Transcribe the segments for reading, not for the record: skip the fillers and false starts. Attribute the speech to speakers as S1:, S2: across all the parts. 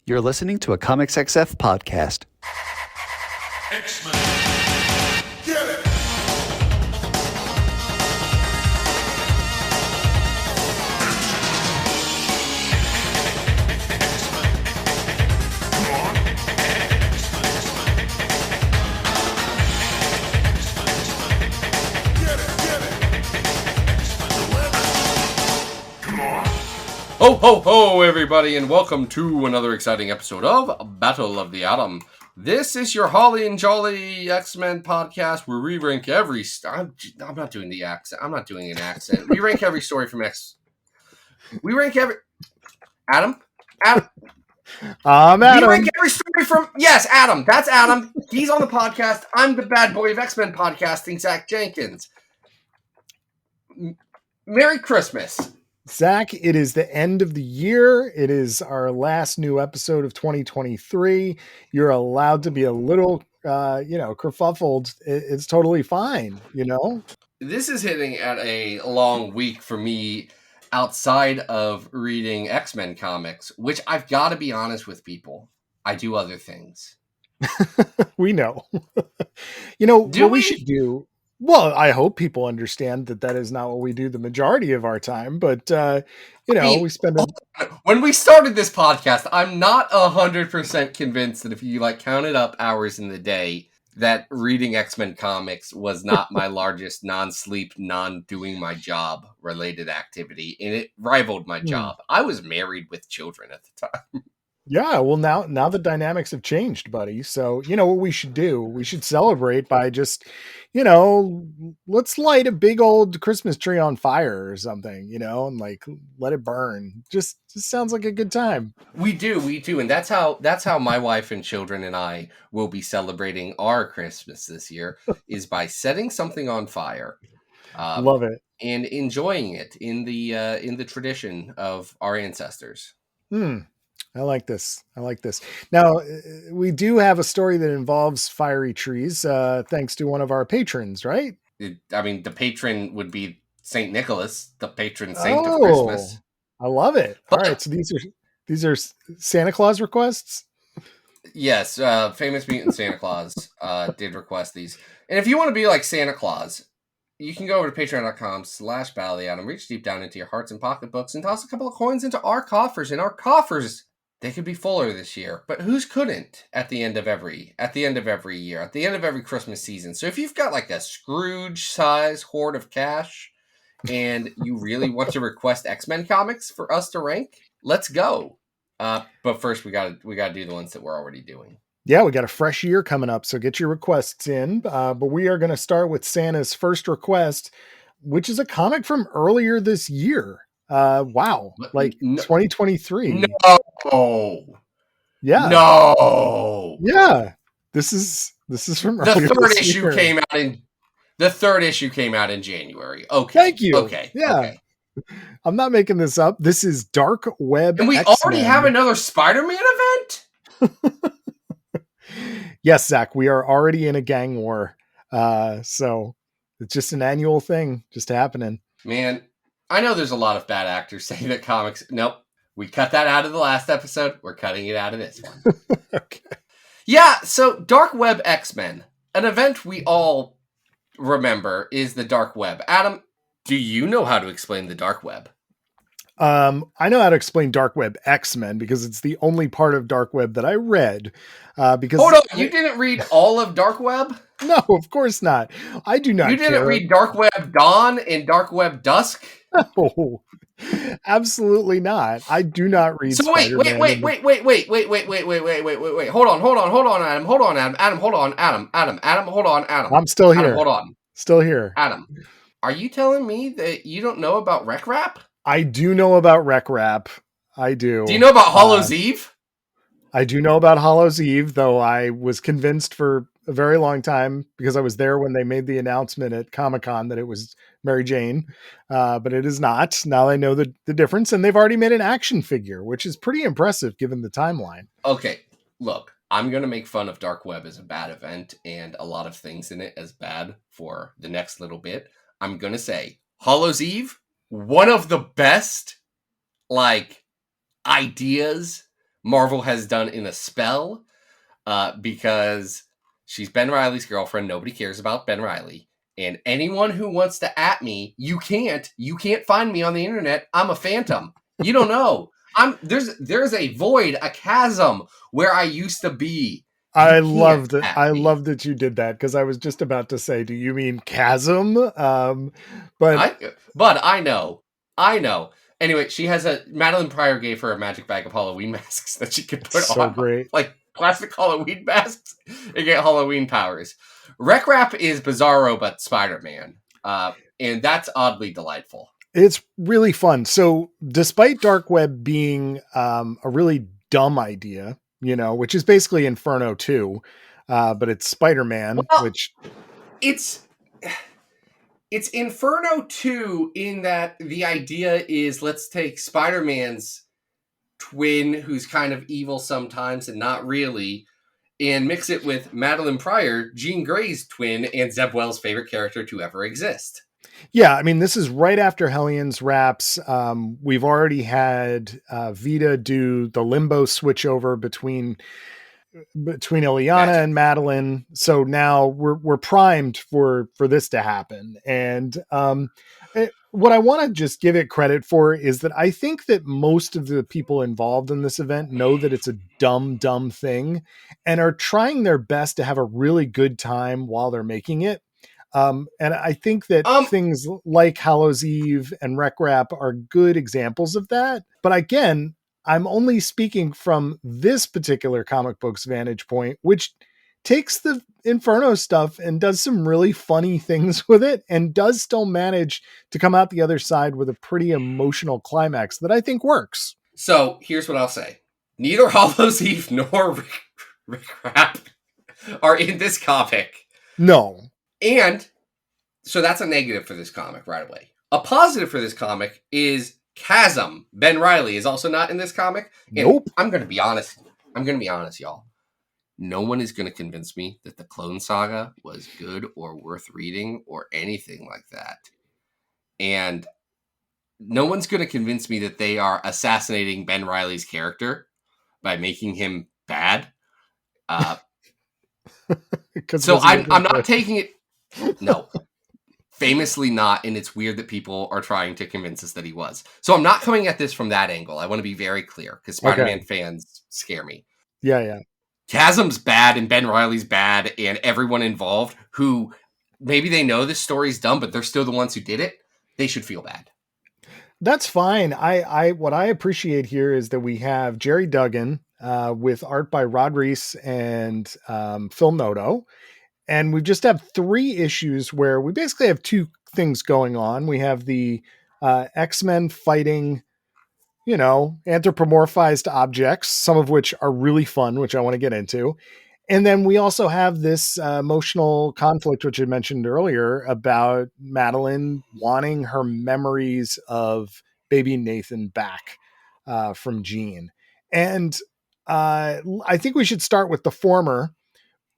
S1: You're listening to a Comics XF podcast.
S2: X-Men. Get it!
S3: Ho, ho, ho, everybody, and welcome to another exciting episode of Battle of the Atom. This is your holly and jolly X-Men podcast where we rank every... I'm not doing the accent. I'm not doing an accent. We rank every story from X... We rank every... Adam?
S4: Adam.
S3: We rank every story from... Yes, Adam. That's Adam. He's on the podcast. I'm the bad boy of X-Men podcasting, Zack Jenkins. Merry Christmas.
S4: Zack, it is the end of the year. It is our last new episode of 2023. You're allowed to be a little, kerfuffled. It's totally fine,
S3: This is hitting at a long week for me outside of reading X-Men comics, which I've got to be honest with people. I do other things.
S4: We know. What we should do... Well, I hope people understand that is not what we do the majority of our time, but, we spend...
S3: When we started this podcast, I'm not 100% convinced that if you, counted up hours in the day, that reading X-Men comics was not my largest non-sleep, non-doing my job related activity, and it rivaled my job. I was married with children at the time.
S4: Yeah, well, now the dynamics have changed, buddy. So, what we should do? We should celebrate by just, let's light a big old Christmas tree on fire or something, and let it burn. Just sounds like a good time.
S3: We do. And that's how my wife and children and I will be celebrating our Christmas this year is by setting something on fire.
S4: Love it.
S3: And enjoying it in the tradition of our ancestors.
S4: I like this. Now, we do have a story that involves fiery trees, thanks to one of our patrons, right?
S3: The patron would be St. Nicholas, the patron saint of Christmas.
S4: I love it. All right, so these are Santa Claus requests?
S3: Yes, Famous Mutant Santa Claus did request these. And if you want to be like Santa Claus, you can go over to patreon.com/Battle of the Atom, reach deep down into your hearts and pocketbooks, and toss a couple of coins into our coffers. And our coffers... they could be fuller this year, but whose couldn't at the end of every year, at the end of every Christmas season? So if you've got a Scrooge size hoard of cash and you really want to request X-Men comics for us to rank, let's go. But first we gotta do the ones that we're already doing.
S4: Yeah, we got a fresh year coming up, so get your requests in. But we are going to start with Santa's first request, which is a comic from earlier this year. Wow, 2023.
S3: No.
S4: Yeah.
S3: No.
S4: Yeah. This is from
S3: the third issue came out in January. Okay.
S4: Thank you.
S3: Okay.
S4: Yeah.
S3: Okay.
S4: I'm not making this up. This is Dark Web.
S3: And we
S4: X-Men.
S3: already have another Spider-Man event?
S4: Yes, Zach, we are already in a gang war. So it's just an annual thing just happening.
S3: Man, I know there's a lot of bad actors saying that comics... Nope. We cut that out of the last episode. We're cutting it out of this one.
S4: Okay.
S3: Yeah, so Dark Web X-Men. An event we all remember is the Dark Web. Adam, do you know how to explain the Dark Web?
S4: I know how to explain Dark Web X-Men because it's the only part of Dark Web that I read. Because
S3: hold on, you didn't read all of Dark Web?
S4: No, of course not. I do not.
S3: You didn't read Dark Web Dawn and Dark Web Dusk?
S4: No, absolutely not. I do not read.
S3: So wait. Hold on, Adam.
S4: I'm still here.
S3: Adam, hold on.
S4: Still here.
S3: Adam, are you telling me that you don't know about Rec Rap?
S4: I do know about Rec Rap. I do.
S3: Do you know about Hollow's Eve?
S4: I do know about Hollow's Eve, though I was convinced for a very long time because I was there when they made the announcement at Comic-Con that it was Mary Jane, but it is not. Now I know the difference, and they've already made an action figure, which is pretty impressive given the timeline.
S3: Okay, look, I'm going to make fun of Dark Web as a bad event and a lot of things in it as bad for the next little bit. I'm going to say Hollow's Eve, one of the best, ideas Marvel has done in a spell, because she's Ben Reilly's girlfriend. Nobody cares about Ben Reilly. And anyone who wants to at me, you can't find me on the internet. I'm a phantom. You don't know. There's a void, a chasm where I used to be.
S4: I
S3: You
S4: love
S3: can't
S4: that.
S3: at
S4: I
S3: me.
S4: love that you did that because I was just about to say, do you mean chasm? But
S3: I know. Anyway, she has Madeline Pryor gave her a magic bag of Halloween masks that she could put
S4: so
S3: on,
S4: great.
S3: like plastic Halloween masks, and get Halloween powers. Rec Rap is Bizarro but Spider-Man, and that's oddly delightful.
S4: It's really fun. So, despite Dark Web being a really dumb idea, which is basically Inferno 2, but it's Spider-Man,
S3: Well,
S4: which
S3: it's Inferno 2 in that the idea is let's take Spider-Man's twin, who's kind of evil sometimes and not really, and mix it with Madeline Pryor, Jean Grey's twin, and Zeb Wells' favorite character to ever exist.
S4: yeah, I mean, this is right after Hellions wraps. We've already had Vita do the limbo switchover between Ileana and Madeline. So now we're primed for this to happen. And what I want to just give it credit for is that I think that most of the people involved in this event know that it's a dumb thing and are trying their best to have a really good time while they're making it. And I think that things like Hallows Eve and Rec Rap are good examples of that. But again, I'm only speaking from this particular comic book's vantage point, which takes the Inferno stuff and does some really funny things with it and does still manage to come out the other side with a pretty emotional climax that I think works.
S3: So here's what I'll say. Neither Hallows Eve nor Rec Rap are in this comic.
S4: No.
S3: And so that's a negative for this comic right away. A positive for this comic is Chasm. Ben Reilly is also not in this comic. And
S4: Nope.
S3: I'm going to be honest, y'all. No one is going to convince me that the Clone Saga was good or worth reading or anything like that. And no one's going to convince me that they are assassinating Ben Reilly's character by making him bad. So I'm not taking it. No. Famously not, and it's weird that people are trying to convince us that he was. So I'm not coming at this from that angle. I want to be very clear, because Spider-Man fans scare me.
S4: Yeah.
S3: Chasm's bad, and Ben Reilly's bad, and everyone involved who maybe they know this story's dumb, but they're still the ones who did it, they should feel bad.
S4: That's fine. What I appreciate here is that we have Jerry Duggan with art by Rod Reese and Phil Noto. And we just have 3 issues where we basically have 2 things going on. We have the X-Men fighting, anthropomorphized objects, some of which are really fun, which I want to get into. And then we also have this emotional conflict, which I mentioned earlier, about Madeline wanting her memories of baby Nathan back from Jean. And I think we should start with the former,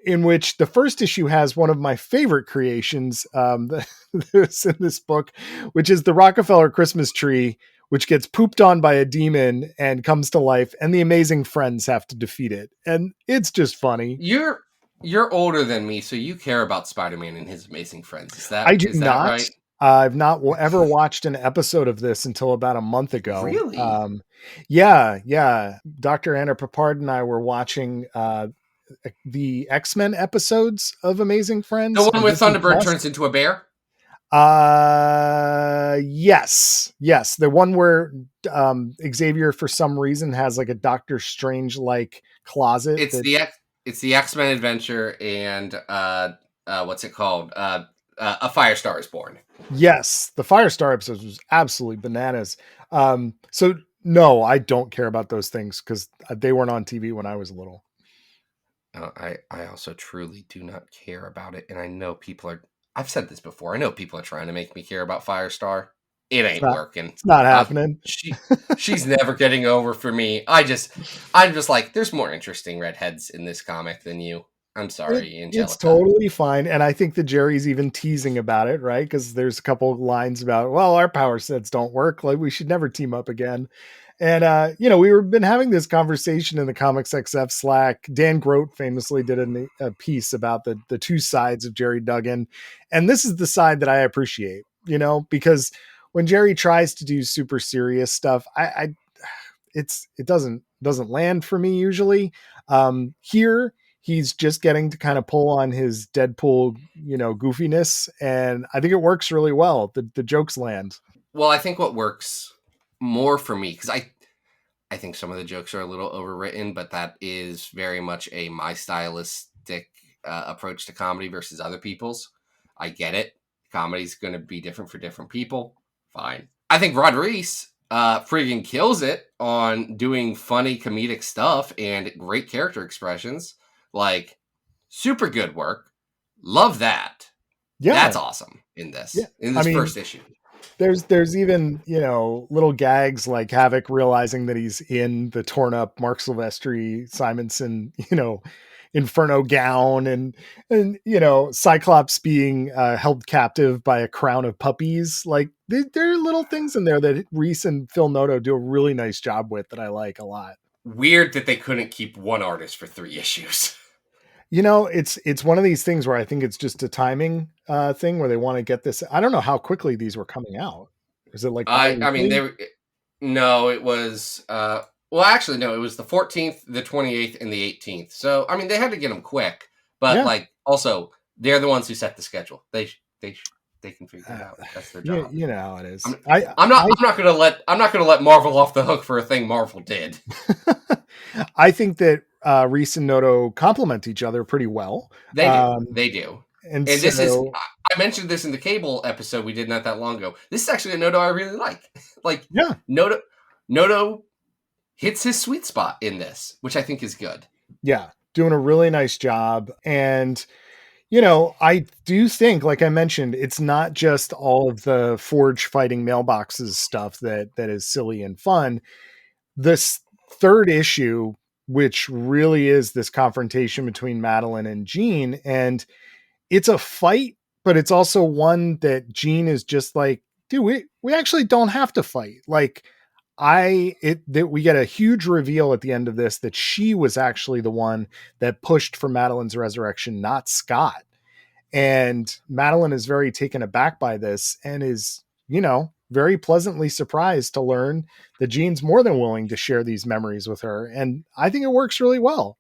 S4: in which the first issue has one of my favorite creations that's in this book, which is the Rockefeller Christmas tree, which gets pooped on by a demon and comes to life, and the amazing friends have to defeat it. And it's just funny.
S3: You're older than me, so you care about Spider-Man and his amazing friends. Is that
S4: I do
S3: is that
S4: not.
S3: right?
S4: I've not ever watched an episode of this until about a month ago.
S3: Really?
S4: Yeah. Dr. Anna Papard and I were watching the X-Men episodes of Amazing Friends.
S3: The one where Thunderbird turns into a bear?
S4: Yes. The one where Xavier for some reason has like a Doctor Strange like closet.
S3: It's the X-Men adventure, and what's it called? A Firestar is Born.
S4: Yes, the Firestar episode was absolutely bananas. So no, I don't care about those things because they weren't on TV when I was little.
S3: I also truly do not care about it, and I know people are. I've said this before. I know people are trying to make me care about Firestar. It ain't working.
S4: It's not happening.
S3: She's never getting over for me. I'm just like, there's more interesting redheads in this comic than you. I'm sorry, Angelica.
S4: It's totally fine. And I think that Jerry's even teasing about it, right? Because there's a couple of lines about, well, our power sets don't work. Like, we should never team up again. And we've been having this conversation in the Comics XF Slack. Dan Grote famously did a piece about the two sides of Jerry Duggan, and this is the side that I appreciate. Because when Jerry tries to do super serious stuff, it doesn't land for me usually. Here he's just getting to kind of pull on his Deadpool, goofiness, and I think it works really well. The jokes land.
S3: Well, I think what works more for me, because I think some of the jokes are a little overwritten, but that is very much my stylistic approach to comedy versus other people's. I get it. Comedy's going to be different for different people. Fine. I think Rodriguez friggin' kills it on doing funny comedic stuff and great character expressions. Like, super good work. Love that.
S4: Yeah.
S3: That's awesome in this.
S4: Yeah.
S3: In this first issue.
S4: There's even, little gags like Havoc realizing that he's in the torn up Mark Silvestri Simonson, Inferno gown, and Cyclops being held captive by a crown of puppies. Like there are little things in there that Reese and Phil Noto do a really nice job with that I like a lot.
S3: Weird that they couldn't keep one artist for 3 issues.
S4: It's one of these things where I think it's just a timing thing where they want to get this. I don't know how quickly these were coming out. Is it like
S3: it was well, actually, no, it was the 14th, the 28th, and the 18th. So, I mean, they had to get them quick, but also they're the ones who set the schedule. They can figure it out. That's their job.
S4: You know how it is.
S3: I'm not gonna let Marvel off the hook for a thing Marvel did.
S4: I think that Reese and Noto complement each other pretty well.
S3: They do. And
S4: so,
S3: this is, I mentioned this in the Cable episode we did not that long ago. This is actually a Noto I really like. Noto hits his sweet spot in this, which I think is good.
S4: Yeah, doing a really nice job. And, I do think, like I mentioned, it's not just all of the Forge fighting mailboxes stuff that is silly and fun. This third issue, which really is this confrontation between Madeline and Jean, and it's a fight, but it's also one that Jean is just like, dude, we actually don't have to fight. Like, that we get a huge reveal at the end of this that she was actually the one that pushed for Madeline's resurrection, not Scott. And Madeline is very taken aback by this and is, very pleasantly surprised to learn that Jean's more than willing to share these memories with her. And I think it works really well.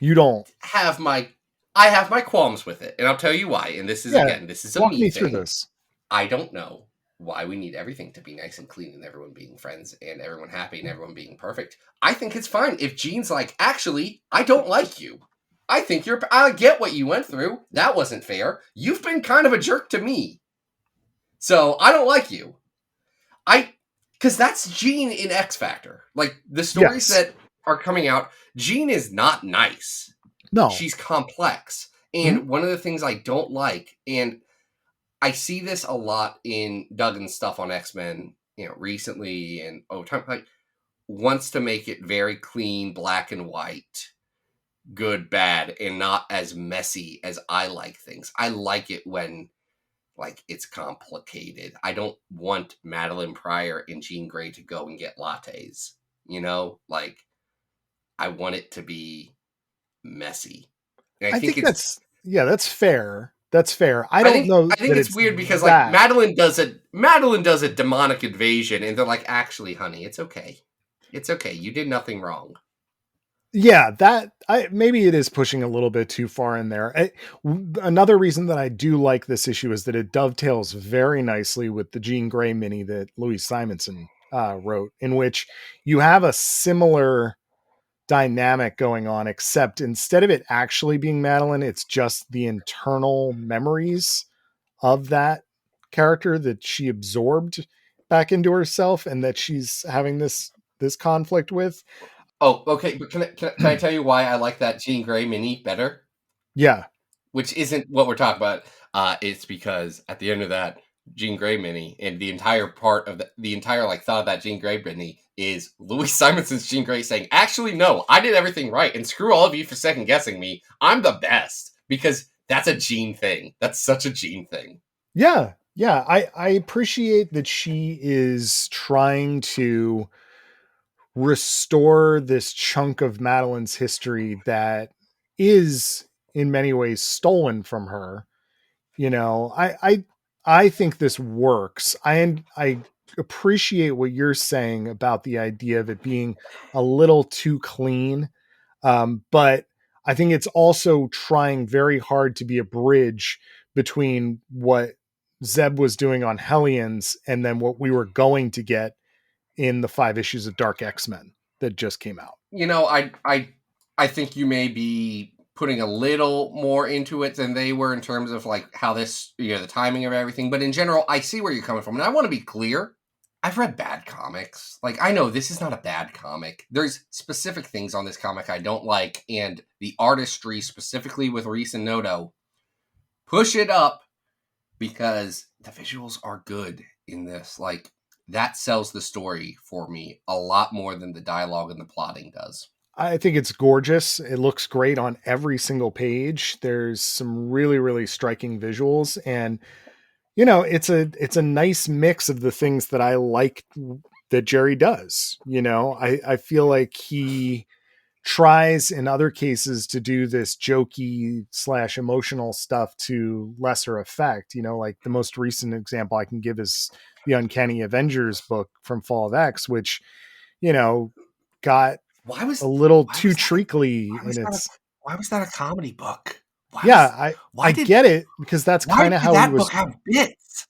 S4: You don't.
S3: I have my qualms with it, and I'll tell you why. And this is a
S4: walk
S3: me
S4: me
S3: thing.
S4: through this.
S3: I don't know why we need everything to be nice and clean and everyone being friends and everyone happy and everyone being perfect. I think it's fine if Jean's like, actually, I don't like you. I think I get what you went through. That wasn't fair. You've been kind of a jerk to me. So I don't like you. Because that's Jean in X Factor. Like, the stories that are coming out, Jean is not nice.
S4: No.
S3: She's complex. And one of the things I don't like, and I see this a lot in Duggan's stuff on X-Men, recently and over time, like, wants to make it very clean, black and white, good, bad, and not as messy as I like things. I like it when, like, it's complicated. I don't want Madeline Pryor and Jean Grey to go and get lattes. Like, I want it to be messy. And I think that's
S4: fair. That's fair. I think
S3: it's weird because like Madeline does a demonic invasion and they're like, actually, honey, it's okay. It's okay. You did nothing wrong.
S4: Yeah, maybe it is pushing a little bit too far in there. Another reason that I do like this issue is that it dovetails very nicely with the Jean Grey mini that Louise Simonson wrote, in which you have a similar dynamic going on, except instead of it actually being Madeline, it's just the internal memories of that character that she absorbed back into herself and that she's having this conflict with.
S3: Oh, okay. But can I tell you why I like that Jean Grey mini better?
S4: Yeah.
S3: Which isn't what we're talking about. It's because at the end of that Jean Grey mini and the entire part of the entire like thought of that Jean Grey mini is Louise Simonson's Jean Grey saying, actually, no, I did everything right. And screw all of you for second guessing me. I'm the best. Because that's a Jean thing. That's such a Jean thing.
S4: Yeah. Yeah, I appreciate that she is trying to restore this chunk of Madeline's history that is in many ways stolen from her. I think this works. I appreciate what you're saying about the idea of it being a little too clean. But I think it's also trying very hard to be a bridge between what Zeb was doing on Hellions and then what we were going to get in the 5 issues of Dark X-Men that just came out.
S3: I think you may be putting a little more into it than they were in terms of like how this, the timing of everything. But in general, I see where you're coming from. And I want to be clear. I've read bad comics. Like, I know this is not a bad comic. There's specific things on this comic I don't like. And the artistry, specifically with Reese and Noto, push it up because the visuals are good in this. Like, that sells the story for me a lot more than the dialogue and the plotting does.
S4: I think it's gorgeous. It looks great on every single page. There's some really, really striking visuals, and it's a nice mix of the things that I like that Jerry does. I feel like he tries in other cases to do this jokey / emotional stuff to lesser effect. Like the most recent example I can give is the Uncanny Avengers book from Fall of X, which, got a little too treacly in its.
S3: Why was that a comedy book?
S4: I get it, because that's kind of how he was.
S3: Book have bits?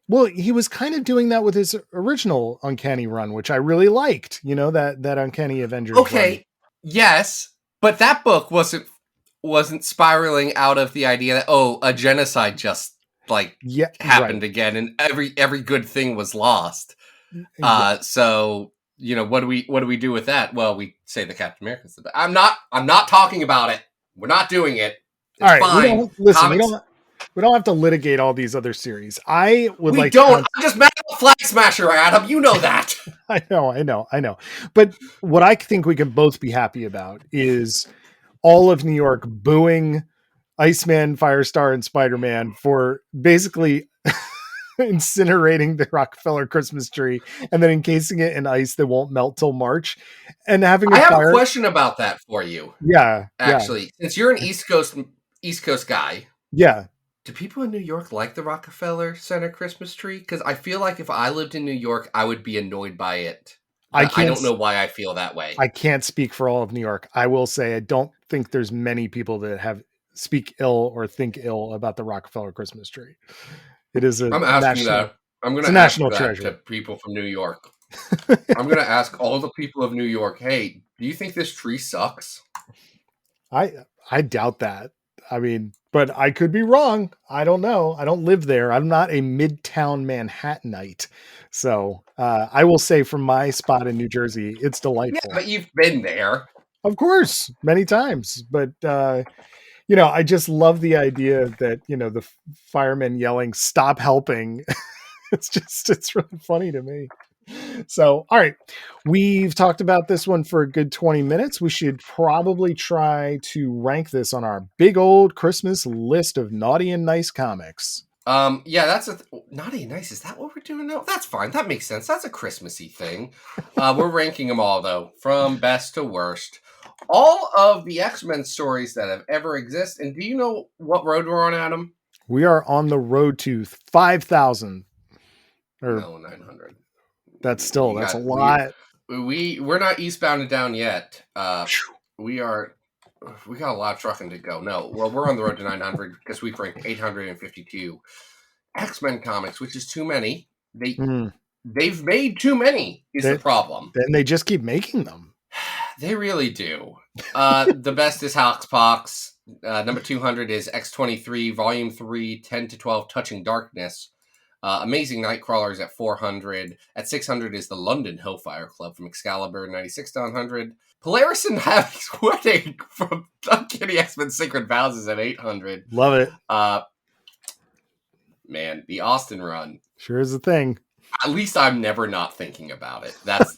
S4: Well, he was kind of doing that with his original Uncanny run, which I really liked. That Uncanny Avengers.
S3: Okay,
S4: run.
S3: yes, but that book wasn't spiraling out of the idea that a genocide just happened again, and every good thing was lost. So what do we do with that? Well, we say the Captain America's the best. I'm not talking about it. We're not doing it. It's
S4: all right,
S3: fine.
S4: We don't have to litigate all these other series. I would
S3: we
S4: like.
S3: Don't. I'm just mad at Flag Smasher, Adam. You know that.
S4: I know. But what I think we can both be happy about is all of New York booing Iceman, Firestar, and Spider-Man for basically incinerating the Rockefeller Christmas tree and then encasing it in ice that won't melt till March, and having
S3: I have a question about that for you.
S4: Yeah,
S3: actually, since you're an East Coast guy,
S4: yeah.
S3: Do people in New York like the Rockefeller Center Christmas tree? Because I feel like if I lived in New York, I would be annoyed by it. I don't know why I feel that way.
S4: I can't speak for all of New York. I will say I don't think there's many people that speak ill or think ill about the Rockefeller Christmas tree. It is a.
S3: I'm asking that. I'm going to ask that to people from New York. I'm going to ask all the people of New York. Hey, do you think this tree sucks?
S4: I doubt that. I mean, but I could be wrong. I don't know. I don't live there. I'm not a Midtown Manhattanite. So I will say from my spot in New Jersey, it's delightful.
S3: Yeah, but you've been there.
S4: Of course, many times. But, I just love the idea that, the firemen yelling, "Stop helping." It's really funny to me. So, all right, we've talked about this one for a good 20 minutes. We should probably try to rank this on our big old Christmas list of naughty and nice comics.
S3: Yeah, that's naughty and nice. Is that what we're doing now? That's fine. That makes sense. That's a Christmassy thing. We're ranking them all, though, from best to worst. All of the X-Men stories that have ever existed. And do you know what road we're on, Adam?
S4: We are on the road to 5,000.
S3: No, 900.
S4: That's a lot.
S3: We're not eastbound and down yet. We got a lot of trucking to go. No, well, we're on the road to 900 because we've ranked 852 X-Men comics, which is too many. They've made too many is the problem.
S4: Then they just keep making them.
S3: They really do. The best is Hoxpox. Number 200 is X-23, Volume 3, 10 to 12, Touching Darkness. Amazing Nightcrawler is at 400. At 600 is the London Hellfire Club from Excalibur, 96 to 100. Polaris and Havoc's Wedding from Uncanny X-Men Sacred Vows is at 800.
S4: Love it.
S3: Man, the Austin run.
S4: Sure is a thing.
S3: At least I'm never not thinking about it. That's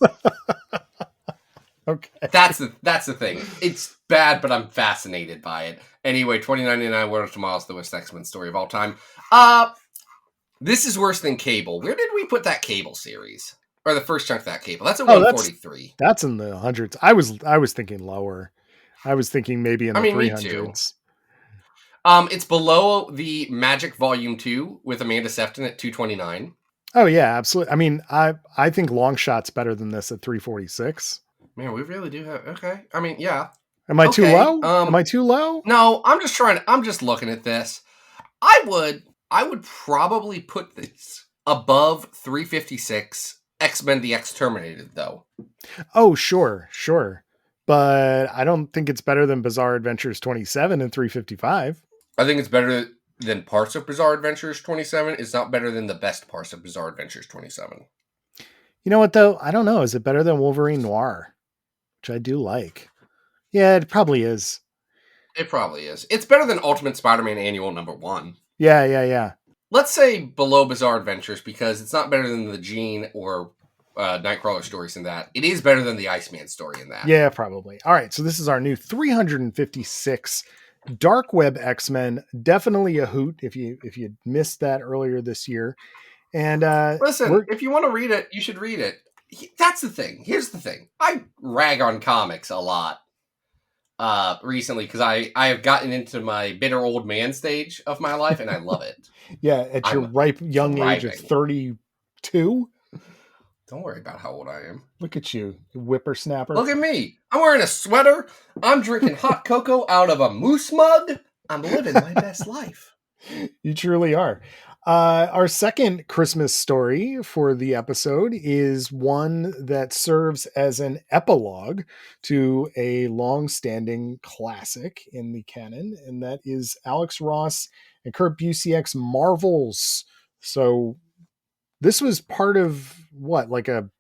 S4: okay.
S3: That's the thing. It's bad, but I'm fascinated by it. Anyway, 2099 World of Tomorrow's the worst X-Men story of all time. This is worse than Cable. Where did we put that Cable series? Or the first chunk of that Cable? That's at
S4: Oh,
S3: 143.
S4: that's in the hundreds. I was thinking lower. I was thinking maybe in the
S3: Me too.
S4: 300s.
S3: It's below the Magic Volume 2 with Amanda Sefton at 229.
S4: Oh yeah, absolutely. I mean, I think Long Shot's better than this at 346.
S3: Man, we really do have. Okay. I mean, yeah.
S4: Am I too
S3: Okay,
S4: low? Am I too low?
S3: No, I'm just looking at this. I would probably put this above 356 X-Men the Exterminated, though.
S4: Oh, sure. But I don't think it's better than Bizarre Adventures 27 and 355.
S3: I think it's better than parts of Bizarre Adventures 27. It's not better than the best parts of Bizarre Adventures 27.
S4: You know what, though? I don't know. Is it better than Wolverine Noir? Which I do like. Yeah, it probably is.
S3: It probably is. It's better than Ultimate Spider-Man Annual #1.
S4: Yeah.
S3: Let's say below Bizarre Adventures because it's not better than the Jean or Nightcrawler stories in that. It is better than the Iceman story in that.
S4: Yeah, probably. All right, so this is our new 356 Dark Web X-Men. Definitely a hoot if you missed that earlier this year. And
S3: listen, if you want to read it, you should read it. That's the thing. Here's the thing. I rag on comics a lot recently because I have gotten into my bitter old man stage of my life and I love it.
S4: Yeah, at your ripe young age of 32.
S3: Don't worry about how old I am.
S4: Look at you whippersnapper.
S3: Look at me. I'm wearing a sweater. I'm drinking hot cocoa out of a moose mug. I'm living my best life.
S4: You truly are. Our second Christmas story for the episode is one that serves as an epilogue to a long-standing classic in the canon, and that is Alex Ross and Kurt Busiek's Marvels. So this was part of what, like a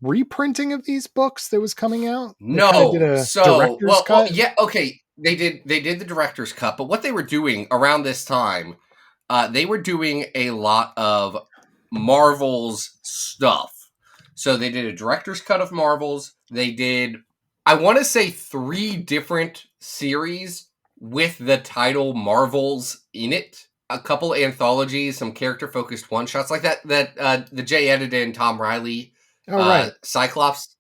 S4: reprinting of these books that was coming out?
S3: No,
S4: director's cut?
S3: yeah, okay. They did the director's cut, but what they were doing around this time, they were doing a lot of Marvel's stuff. So they did a director's cut of Marvel's. They did, I want to say, 3 different series with the title Marvel's in it. A couple anthologies, some character-focused one-shots like that the Jay edited and Tom Riley
S4: right.
S3: Cyclops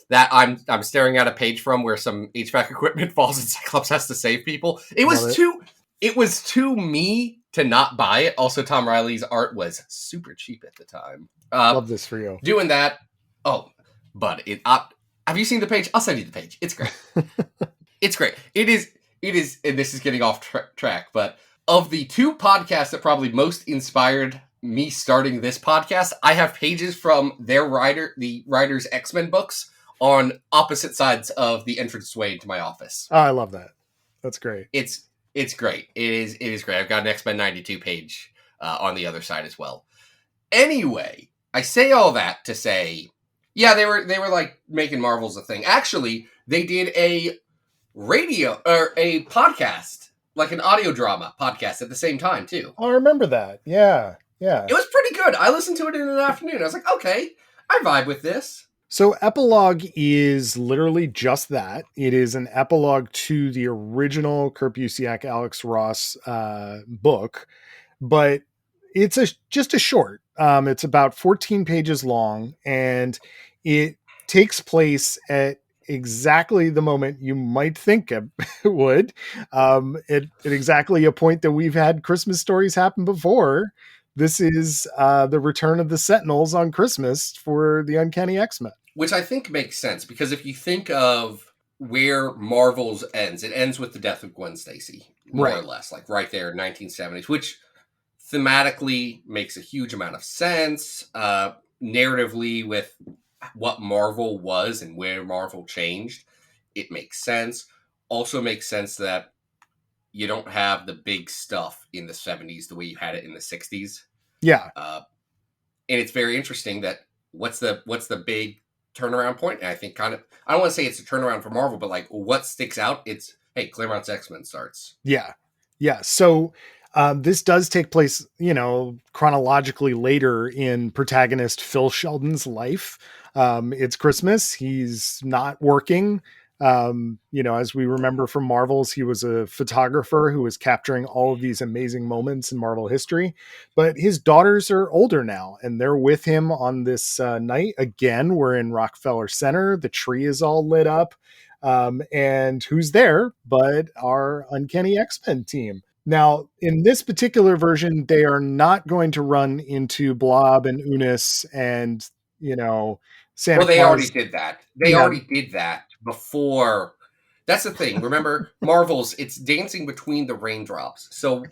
S3: that I'm staring at a page from where some HVAC equipment falls and Cyclops has to save people. It was too me to not buy it. Also, Tom Riley's art was super cheap at the time.
S4: Love this for you.
S3: Doing that. Oh, but have you seen the page? I'll send you the page. It's great. It's great. It is, and this is getting off track, but of the 2 podcasts that probably most inspired me starting this podcast, I have pages from the writer's X-Men books on opposite sides of the entranceway to my office.
S4: Oh, I love that. That's great.
S3: It's great. It is great. I've got an X-Men 92 page on the other side as well. Anyway, I say all that to say, yeah, they were like making Marvel's a thing. Actually, they did a radio or a podcast, like an audio drama podcast at the same time too.
S4: Oh, I remember that. Yeah.
S3: It was pretty good. I listened to it in an afternoon. I was like, okay, I vibe with this.
S4: So Epilogue is literally just that. It is an epilogue to the original Kurt Busiek, Alex Ross book, but it's just a short. It's about 14 pages long, and it takes place at exactly the moment you might think it would. At exactly a point that we've had Christmas stories happen before. This is the return of the Sentinels on Christmas for the Uncanny X-Men.
S3: Which I think makes sense, because if you think of where Marvel's ends, it ends with the death of Gwen Stacy, more or less, like right there in 1970s, which thematically makes a huge amount of sense. Narratively, with what Marvel was and where Marvel changed, it makes sense. Also makes sense that you don't have the big stuff in the 70s the way you had it in the 60s.
S4: Yeah.
S3: And it's very interesting that what's the big turnaround point? And I think I don't want to say it's a turnaround for Marvel, but like what sticks out, it's, hey, Claremont's X-Men starts.
S4: Yeah. So this does take place, chronologically later in protagonist Phil Sheldon's life. It's Christmas. He's not working. As we remember from Marvels, he was a photographer who was capturing all of these amazing moments in Marvel history. But his daughters are older now, and they're with him on this night. Again, we're in Rockefeller Center. The tree is all lit up. And who's there but our Uncanny X-Men team? Now, in this particular version, they are not going to run into Blob and Unis and, Santa
S3: Well, they already
S4: Claus.
S3: did that. They
S4: Yeah.
S3: already did that before. That's the thing. Remember, Marvel's, it's dancing between the raindrops. So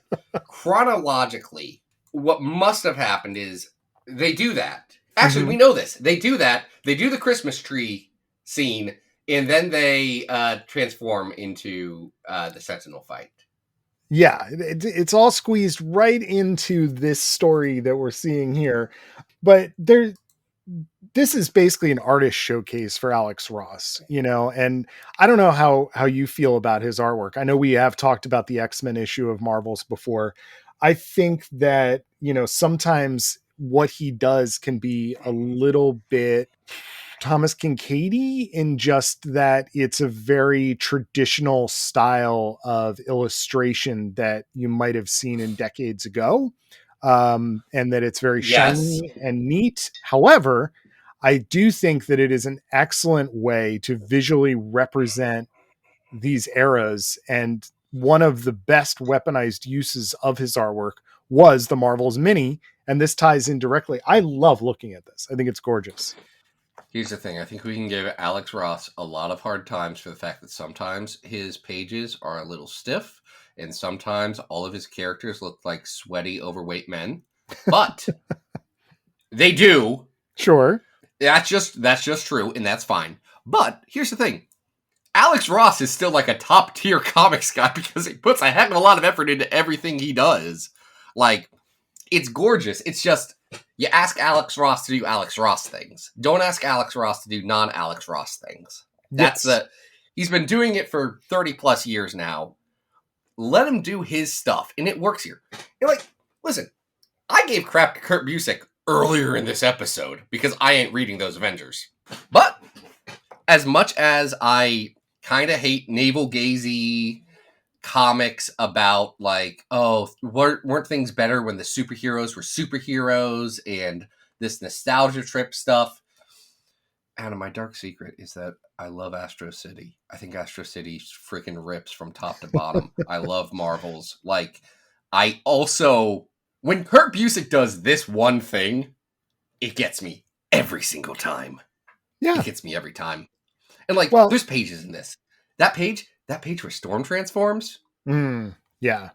S3: chronologically, what must have happened is they do that. Actually, we know this. They do that. They do the Christmas tree scene, and then they transform into the Sentinel fight.
S4: Yeah, it's all squeezed right into this story that we're seeing here. But this is basically an artist showcase for Alex Ross, and I don't know how you feel about his artwork. I know we have talked about the X-Men issue of Marvels before. I think that, sometimes what he does can be a little bit Thomas Kincaid in just that it's a very traditional style of illustration that you might have seen in decades ago. And that it's very shiny and neat. However, I do think that it is an excellent way to visually represent these eras. And one of the best weaponized uses of his artwork was the Marvel's Mini. And this ties in directly. I love looking at this. I think it's gorgeous.
S3: Here's the thing. I think we can give Alex Ross a lot of hard times for the fact that sometimes his pages are a little stiff, and sometimes all of his characters look like sweaty, overweight men. But they do.
S4: Sure.
S3: That's just true, and that's fine. But here's the thing. Alex Ross is still like a top tier comics guy because he puts a heck of a lot of effort into everything he does. Like, it's gorgeous. It's just, you ask Alex Ross to do Alex Ross things. Don't ask Alex Ross to do non-Alex Ross things. He's been doing it for 30 plus years now. Let him do his stuff, and it works here. You're like, listen, I gave crap to Kurt Busiek earlier in this episode because I ain't reading those Avengers. But as much as I kind of hate navel-gazy comics about like, oh, weren't things better when the superheroes were superheroes and this nostalgia trip stuff, Adam, my dark secret is that I love Astro City. I think Astro City freaking rips from top to bottom. I love Marvels. Like, I also, when Kurt Busiek does this one thing, it gets me every single time.
S4: Yeah.
S3: It gets me every time. And like, there's pages in this. That page where Storm transforms.
S4: Yeah.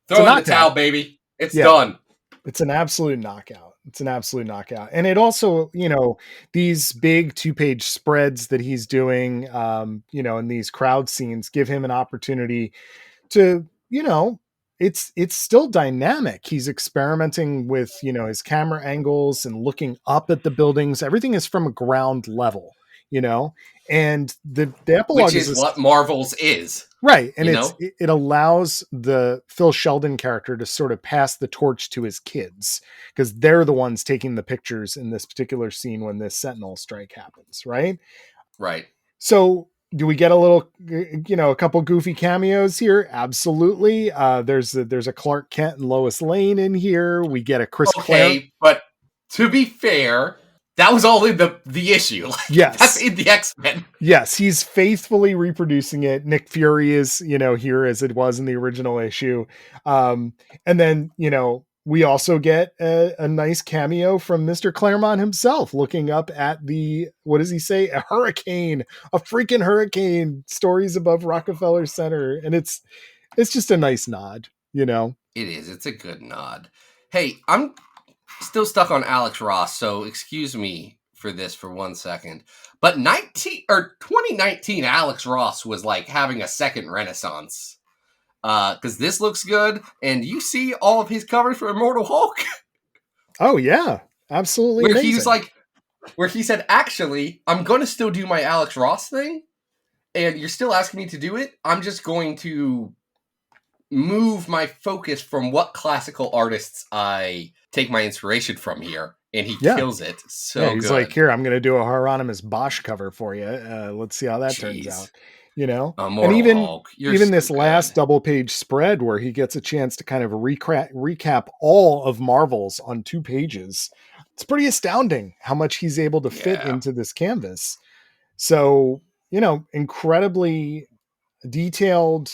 S3: Throw in the towel, baby. It's done.
S4: It's an absolute knockout. And it also, these big 2-page spreads that he's doing, in these crowd scenes give him an opportunity to, it's still dynamic. He's experimenting with, his camera angles and looking up at the buildings. Everything is from a ground level, and the epilogue,
S3: which is what Marvels is.
S4: Right. And it allows the Phil Sheldon character to sort of pass the torch to his kids because they're the ones taking the pictures in this particular scene when this Sentinel strike happens. Right.
S3: Right.
S4: So do we get a little, a couple goofy cameos here? Absolutely. There's a Clark Kent and Lois Lane in here. We get a Chris Clare.
S3: But to be fair, that was all in the issue.
S4: Yes.
S3: That's in the X-Men.
S4: Yes, he's faithfully reproducing it. Nick Fury is, here as it was in the original issue. And then, we also get a nice cameo from Mr. Claremont himself looking up at what does he say? A freaking hurricane, stories above Rockefeller Center. And it's just a nice nod, It
S3: is. It's a good nod. Hey, I'm still stuck on Alex Ross, so excuse me for this for 1 second. But 2019 Alex Ross was like having a second renaissance. Because this looks good, and you see all of his covers for Immortal Hulk.
S4: Oh yeah, absolutely.
S3: Where
S4: amazing.
S3: he was like, where he said, actually, I'm going to still do my Alex Ross thing, and you're still asking me to do it. I'm just going to move my focus from what classical artists I take my inspiration from here and he
S4: Yeah.
S3: kills it so
S4: Yeah, he's
S3: good.
S4: like, here, I'm going to do a Hieronymus Bosch cover for you. Let's see how that turns
S3: Jeez.
S4: out. And
S3: Immortal Hulk, you're
S4: even
S3: so
S4: this
S3: good.
S4: last double page spread where he gets a chance to kind of recap all of Marvel's on 2 pages. It's pretty astounding how much he's able to fit
S3: Yeah.
S4: into this canvas. So, incredibly detailed,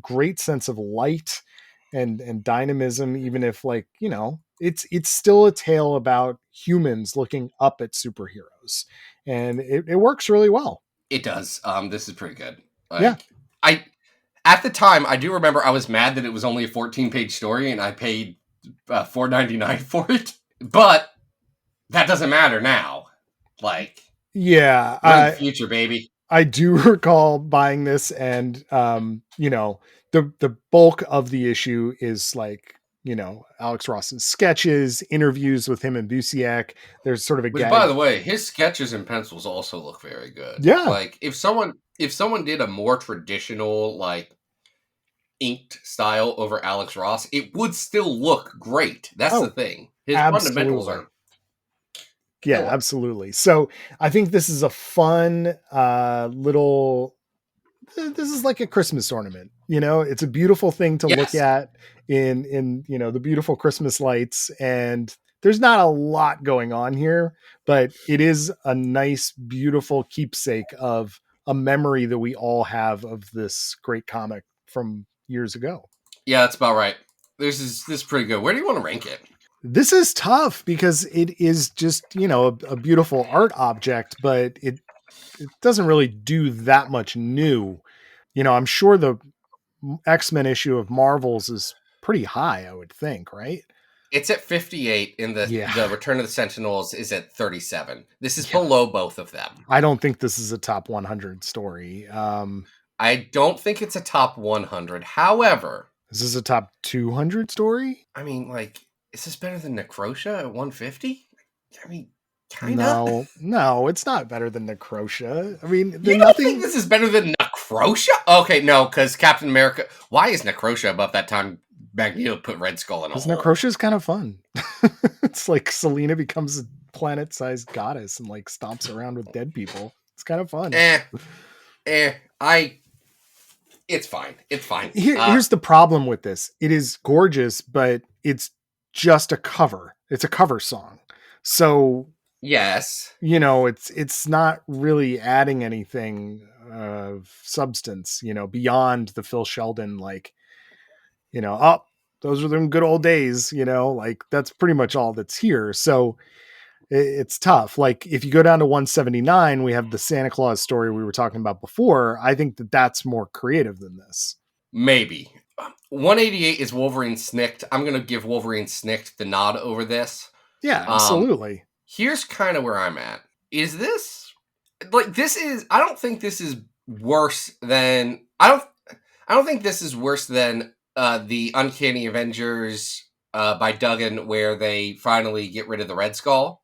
S4: great sense of light and dynamism, even if it's still a tale about humans looking up at superheroes, and it works really well.
S3: It does. This is pretty good.
S4: Yeah.
S3: I at the time I do remember I was mad that it was only a 14-page story and I paid $4.99 for it, but that doesn't matter now. Like,
S4: Yeah,
S3: we're in the future, baby.
S4: I do recall buying this, and the bulk of the issue is Alex Ross's sketches, interviews with him and Busiek. There's sort of a
S3: Which,
S4: gag.
S3: by the way, his sketches and pencils also look very good.
S4: Yeah.
S3: Like, if someone did a more traditional, like, inked style over Alex Ross, it would still look great. That's the thing. His fundamentals are
S4: yeah,
S3: killer.
S4: absolutely. So I think this is a fun little. This is like a Christmas ornament. It's a beautiful thing to look at in the beautiful Christmas lights, and there's not a lot going on here, but it is a nice, beautiful keepsake of a memory that we all have of this great comic from years ago.
S3: Yeah, that's about right. This is pretty good. Where do you want to rank it?
S4: This is tough because it is just, a beautiful art object, but it doesn't really do that much new. I'm sure the X-Men issue of Marvel's is pretty high, I would think, right?
S3: It's at 58, and the Return of the Sentinels is at 37. This is below both of them.
S4: I don't think this is a top 100 story.
S3: I don't think it's a top 100. However,
S4: is this a top 200 story?
S3: I mean, like, is this better than Necrosha at 150? I mean, kind of.
S4: No, it's not better than Necrosha. I mean,
S3: you don't think this is better than Necrosha? Okay, no, because Captain America. Why is Necrosha above that time Magneto put Red Skull in a hole?
S4: Because Necrosha is kind of fun. It's like Selena becomes a planet-sized goddess and like stomps around with dead people. It's kind of fun.
S3: It's fine. It's fine.
S4: Here's the problem with this. It is gorgeous, but it's just a cover. It's a cover song. So
S3: yes,
S4: it's not really adding anything of substance, beyond the Phil Sheldon, those are them good old days, like that's pretty much all that's here. So it's tough. Like if you go down to 179, we have the Santa Claus story we were talking about before. I think that's more creative than this.
S3: Maybe. 188 is Wolverine Snicked. I'm going to give Wolverine Snicked the nod over this.
S4: Yeah, absolutely.
S3: Here's kind of where I'm at. Is this I don't think this is worse than I don't think this is worse than the Uncanny Avengers by Duggan, where they finally get rid of the Red Skull.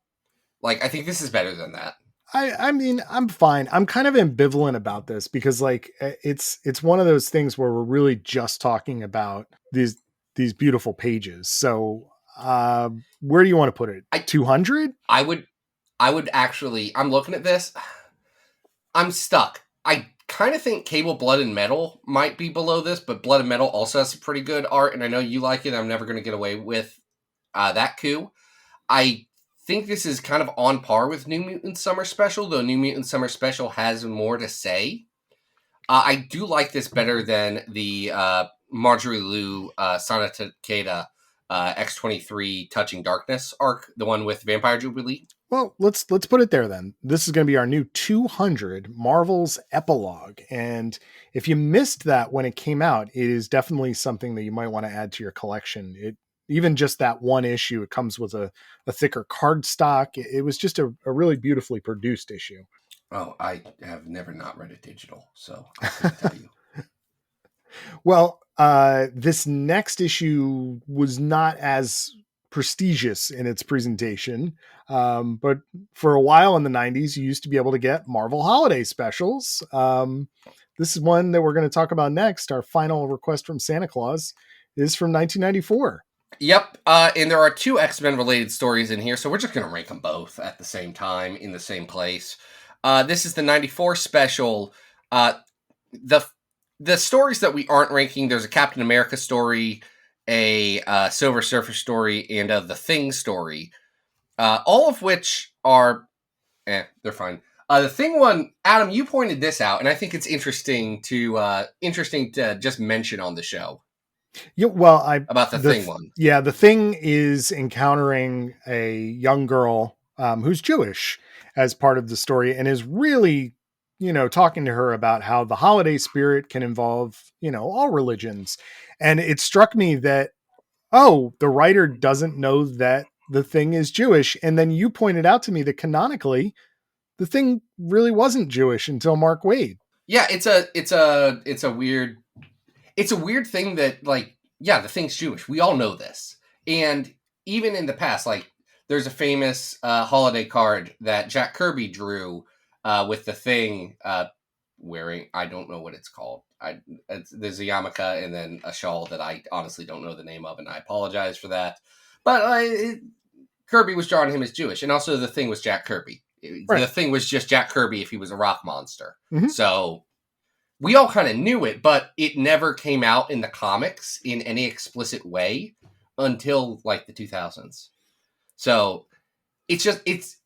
S3: Like, I think this is better than that.
S4: I mean, I'm fine. I'm kind of ambivalent about this because it's one of those things where we're really just talking about these beautiful pages. So where do you want to put it? 200?
S3: I would actually, I'm looking at this. I'm stuck. I kind of think Cable Blood and Metal might be below this, but Blood and Metal also has some pretty good art, and I know you like it. I'm never going to get away with that coup. I think this is kind of on par with New Mutant Summer Special, though New Mutant Summer Special has more to say. I do like this better than the Marjorie Liu Sana Takeda X-23 Touching Darkness arc, the one with Vampire Jubilee.
S4: Well, let's put it there then. This is going to be our new 200 Marvel's Epilogue. And if you missed that when it came out, it is definitely something that you might want to add to your collection. Even just that one issue, it comes with a thicker cardstock. It was just a really beautifully produced issue.
S3: Oh, I have never not read it digital, so I can't tell you.
S4: Well, this next issue was not as prestigious in its presentation, but for a while in the 90s, you used to be able to get Marvel holiday specials. This is one that we're going to talk about next. Our final request from Santa Claus is from 1994.
S3: Yep, and there are 2 X-Men related stories in here, so we're just going to rank them both at the same time in the same place. This is the 94 special. The the stories that we aren't ranking, there's a Captain America story, a Silver Surfer story, and a The Thing story. All of which are, they're fine. The Thing one, Adam, you pointed this out, and I think it's interesting to just mention on the show.
S4: Yeah, well,
S3: About the Thing one.
S4: Yeah, the Thing is encountering a young girl who's Jewish as part of the story, and is really, talking to her about how the holiday spirit can involve, all religions. And it struck me that, the writer doesn't know that the Thing is Jewish. And then you pointed out to me that canonically, the Thing really wasn't Jewish until Mark Waid.
S3: Yeah, it's a weird thing that, like, yeah, the Thing's Jewish. We all know this. And even in the past, like, there's a famous holiday card that Jack Kirby drew with the Thing wearing, I don't know what it's called. There's a yarmulke and then a shawl that I honestly don't know the name of, and I apologize for that. But Kirby was drawing him as Jewish, and also the Thing was Jack Kirby.
S4: Right.
S3: The Thing was just Jack Kirby if he was a rock monster.
S4: Mm-hmm.
S3: So we all kind of knew it, but it never came out in the comics in any explicit way until like the 2000s. So it's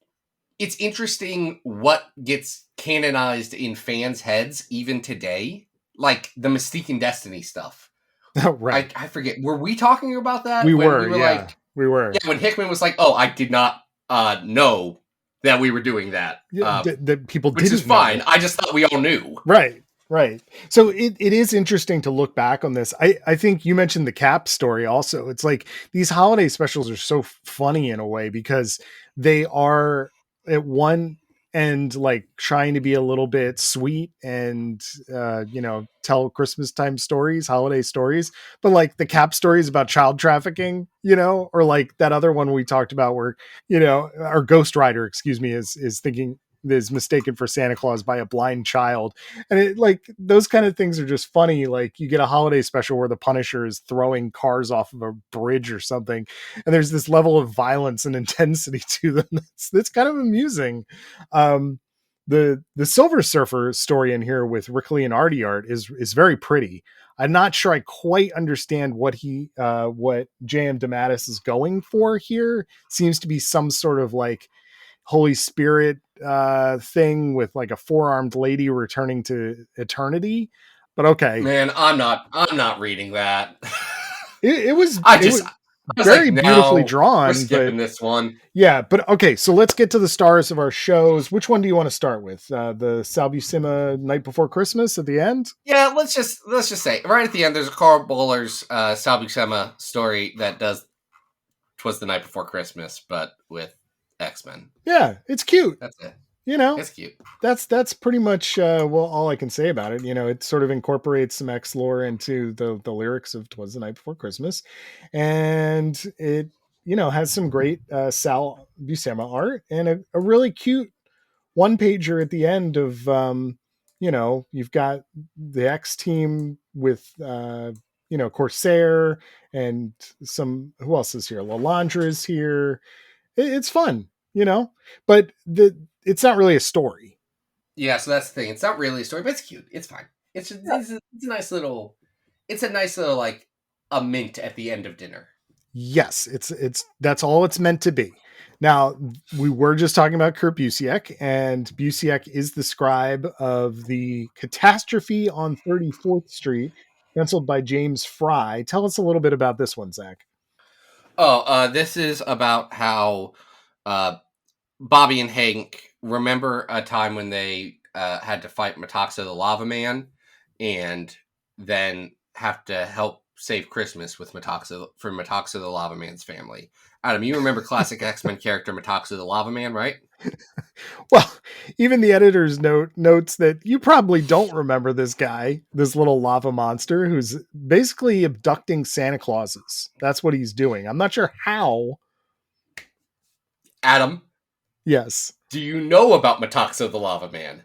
S3: interesting what gets canonized in fans' heads even today, like the Mystique and Destiny stuff.
S4: Right.
S3: I forget. Were we talking about that?
S4: We were. Yeah,
S3: Yeah, when Hickman was like, "Oh, I did not know that we were doing that."
S4: That people
S3: which
S4: didn't
S3: is fine.
S4: know.
S3: I just thought we all knew.
S4: Right. So it is interesting to look back on this. I think you mentioned the Cap story also. It's like these holiday specials are so funny in a way because they are at one end like trying to be a little bit sweet and tell Christmas time stories, holiday stories, but like the Cap story is about child trafficking, or like that other one we talked about where our Ghost Rider, excuse me, is thinking is mistaken for Santa Claus by a blind child. And it, like, those kind of things are just funny. Like you get a holiday special where the Punisher is throwing cars off of a bridge or something, and there's this level of violence and intensity to them that's kind of amusing. The Silver Surfer story in here with Rick Lee and Artie art is very pretty. I'm not sure I quite understand what J.M. DeMatteis is going for here. Seems to be some sort of like Holy Spirit thing with like a four-armed lady returning to eternity. But okay,
S3: man, I'm not reading that.
S4: It was
S3: very
S4: like, beautifully drawn.
S3: We're skipping this one.
S4: Yeah, but okay, so let's get to the stars of our shows. Which one do you want to start with? The Sal Buscema Night Before Christmas at the end?
S3: Yeah, let's just say right at the end there's a Carl Bowler's Sal Buscema story that does 'Twas the Night Before Christmas, but with X-Men.
S4: Yeah, it's cute.
S3: That's it.
S4: It's
S3: cute.
S4: That's pretty much all I can say about it. It sort of incorporates some X lore into the lyrics of "'Twas the Night Before Christmas," and it has some great Sal Buscema art and a really cute one pager at the end of you've got the X team with Corsair and who else is here? Lalandra is here. It's fun, but it's not really a story.
S3: Yeah, so that's the thing. It's not really a story, but it's cute. It's fine. It's a nice little like a mint at the end of dinner.
S4: Yes, it's that's all it's meant to be. Now, we were just talking about Kurt Busiek, and Busiek is the scribe of the Catastrophe on 34th Street, penciled by James Fry. Tell us a little bit about this one, Zach.
S3: This is about how Bobby and Hank remember a time when they had to fight Metaxa the Lava Man, and then have to help save Christmas with Metaxa the Lava Man's family. Adam, you remember classic X-Men character Metaxa the Lava Man, right?
S4: Well, even the editor's notes that you probably don't remember this guy, this little lava monster who's basically abducting Santa Clauses. That's what he's doing. I'm not sure how.
S3: Adam?
S4: Yes.
S3: Do you know about Metaxa the Lava Man?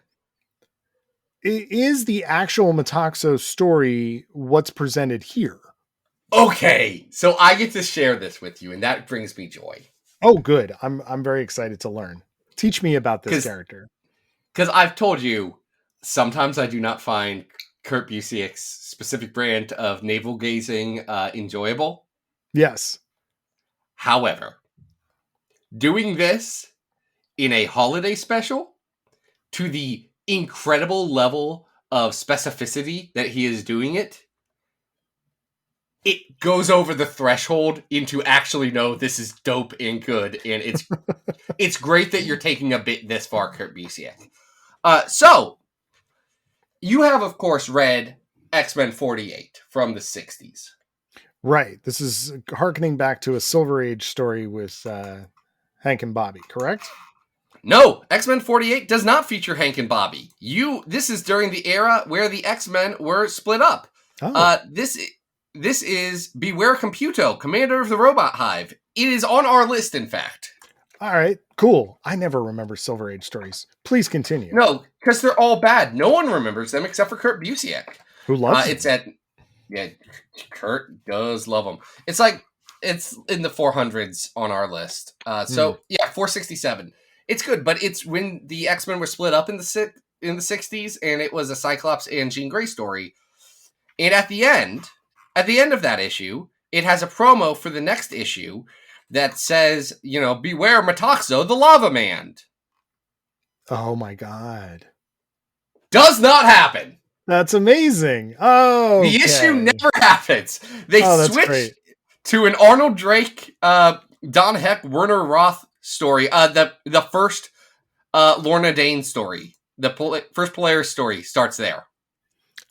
S4: Is the actual Metaxa story what's presented here?
S3: Okay, so I get to share this with you, and that brings me joy.
S4: Oh, good. I'm very excited to learn. Teach me about this
S3: 'Cause-
S4: character.
S3: Because I've told you, sometimes I do not find Kurt Busiek's specific brand of navel gazing enjoyable.
S4: Yes.
S3: However, doing this in a holiday special to the incredible level of specificity that he is doing it, it goes over the threshold into actually no, this is dope and good, and it's great that you're taking a bit this far, Kurt Busiek. So you have, of course, read X-Men 48 from the 60s.
S4: Right. This is harkening back to a Silver Age story with Hank and Bobby, correct?
S3: No, X-Men 48 does not feature Hank and Bobby. This is during the era where the X-Men were split up.
S4: Oh.
S3: This is Beware Computo, Commander of the Robot Hive. It is on our list, in fact.
S4: All right. Cool. I never remember Silver Age stories. Please continue.
S3: No, because they're all bad. No one remembers them except for Kurt Busiek.
S4: Who loves them?
S3: Kurt does love them. It's in the 400s on our list. 467. It's good, but it's when the X-Men were split up in the 60s, and it was a Cyclops and Jean Grey story. And at the end of that issue, it has a promo for the next issue that says, beware Metaxo, the Lava Man.
S4: Oh my God.
S3: Does not happen.
S4: That's amazing. Oh,
S3: the issue never happens. They switch
S4: great.
S3: to an Arnold Drake, Don Heck, Werner Roth story. The first Lorna Dane story. The first Polaris story starts there.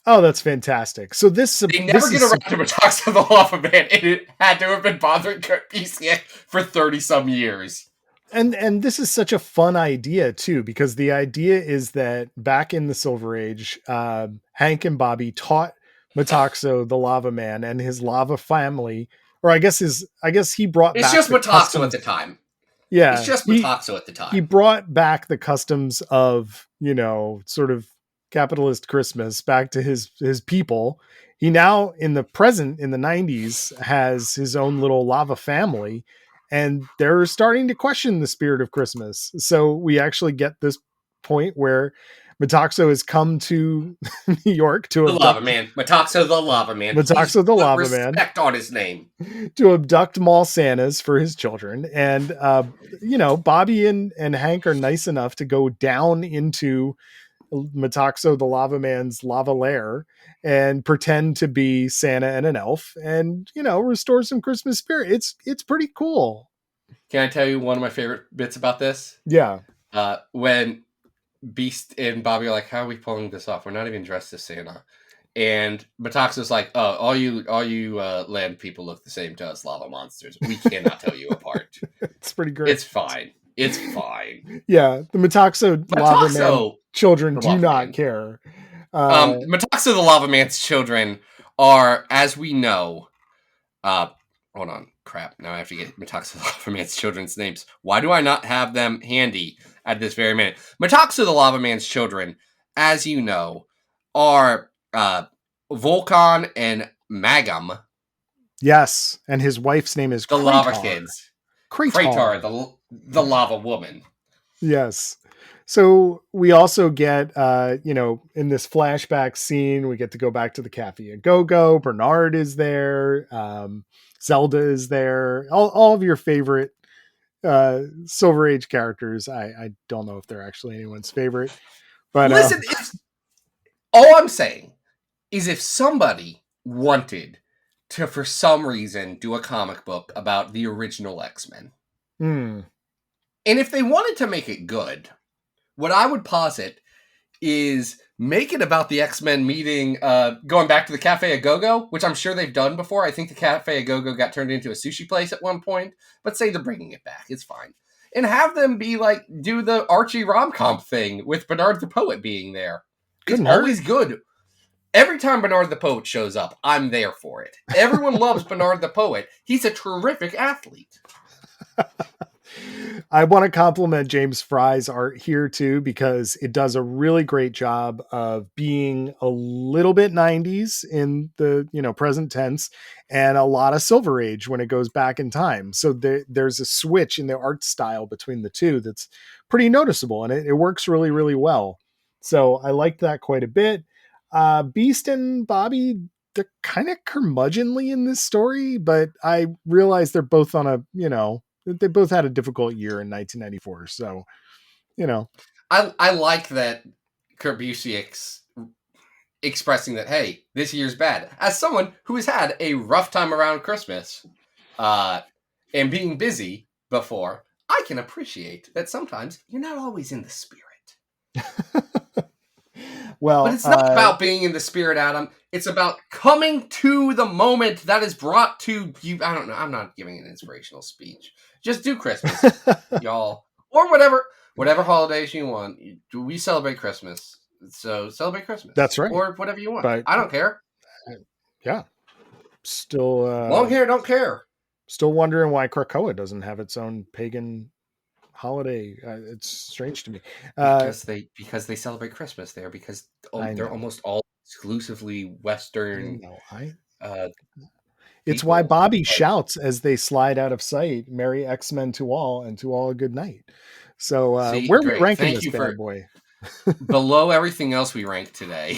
S4: Oh, that's fantastic. So they
S3: never get around to Metaxo the Lava Man, and it had to have been bothering Kurt Busiek for 30-some years.
S4: And this is such a fun idea too, because the idea is that back in the Silver Age, Hank and Bobby taught Metaxo the Lava Man and his lava family, or I guess he brought.
S3: It's
S4: back
S3: just
S4: the
S3: Metaxo
S4: customs.
S3: at the time.
S4: Yeah,
S3: it's just Metaxo at the time.
S4: He brought back the customs of sort of capitalist Christmas back to his people. He now in the present in the 90s has his own little lava family. And they're starting to question the spirit of Christmas. So we actually get this point where Metaxo has come to New York to
S3: the Lava Man. Metaxo the Lava Man.
S4: Metaxo the Lava Man.
S3: Respect on his name.
S4: To abduct mall Santas for his children. And, Bobby and Hank are nice enough to go down into Metaxo the Lava Man's lava lair and pretend to be Santa and an elf and, restore some Christmas spirit. It's pretty cool.
S3: Can I tell you one of my favorite bits about this?
S4: Yeah.
S3: When Beast and Bobby are like, how are we pulling this off? We're not even dressed as Santa. And Metaxo's like, oh, all you land people look the same to us lava monsters. We cannot tell you apart.
S4: It's pretty great.
S3: It's fine.
S4: Yeah. The Metaxo Lava Man children do not care.
S3: Metaxo the Lava Man's children are, as we know, hold on, crap. Now I have to get Metaxo the Lava Man's children's names. Why do I not have them handy at this very minute? Metaxo the Lava Man's children, as you know, are Volcon and Magum.
S4: Yes, and his wife's name is
S3: the
S4: Kratar.
S3: Lava Kids. Kratar, the Lava Woman.
S4: Yes. So we also get, in this flashback scene, we get to go back to the Cafe a Go-Go. Bernard is there. Zelda is there. All of your favorite Silver Age characters. I don't know if they're actually anyone's favorite. But
S3: listen, all I'm saying is if somebody wanted to, for some reason, do a comic book about the original X-Men, and if they wanted to make it good, what I would posit is make it about the X-Men meeting, going back to the Cafe a Go-Go, which I'm sure they've done before. I think the Cafe a Go-Go got turned into a sushi place at one point, but say they're bringing it back. It's fine. And have them do the Archie rom-com thing with Bernard the Poet being there. It's always good. Every time Bernard the Poet shows up, I'm there for it. Everyone loves Bernard the Poet. He's a terrific athlete.
S4: I want to compliment James Fry's art here too, because it does a really great job of being a little bit 90s in the, present tense, and a lot of Silver Age when it goes back in time. So there's a switch in the art style between the two that's pretty noticeable, and it works really, really well. So I liked that quite a bit. Beast and Bobby, they're kind of curmudgeonly in this story, but I realize they're both on they both had a difficult year in 1994. So,
S3: I like that Kurt Busiek's expressing that, hey, this year's bad. As someone who has had a rough time around Christmas and being busy before, I can appreciate that sometimes you're not always in the spirit.
S4: Well,
S3: but it's not about being in the spirit, Adam. It's about coming to the moment that is brought to you. I don't know. I'm not giving an inspirational speech. Just do Christmas, y'all, or whatever holidays you want. We celebrate Christmas, so celebrate Christmas.
S4: That's right,
S3: or whatever you want.
S4: But,
S3: I don't care.
S4: Yeah, still
S3: long hair, don't care.
S4: Still wondering why Krakoa doesn't have its own pagan holiday. It's strange to me
S3: because they celebrate Christmas there, because they're almost all exclusively Western.
S4: It's why Bobby shouts as they slide out of sight, "Merry X-Men to all, and to all a good night." So where are we ranking this bad boy?
S3: Below everything else we ranked today,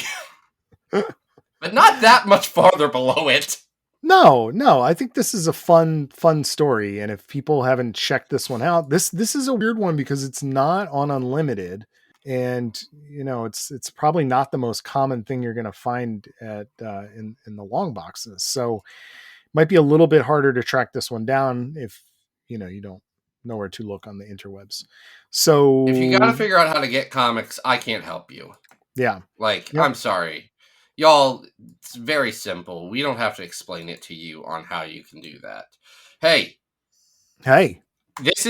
S3: but not that much farther below it.
S4: No, I think this is a fun story, and if people haven't checked this one out, this is a weird one because it's not on Unlimited, and it's probably not the most common thing you're going to find at in the long boxes. So it might be a little bit harder to track this one down if you don't know where to look on the interwebs. So
S3: if you got to figure out how to get comics, I can't help you.
S4: Yeah,
S3: I'm sorry. Y'all, it's very simple. We don't have to explain it to you on how you can do that. Hey, this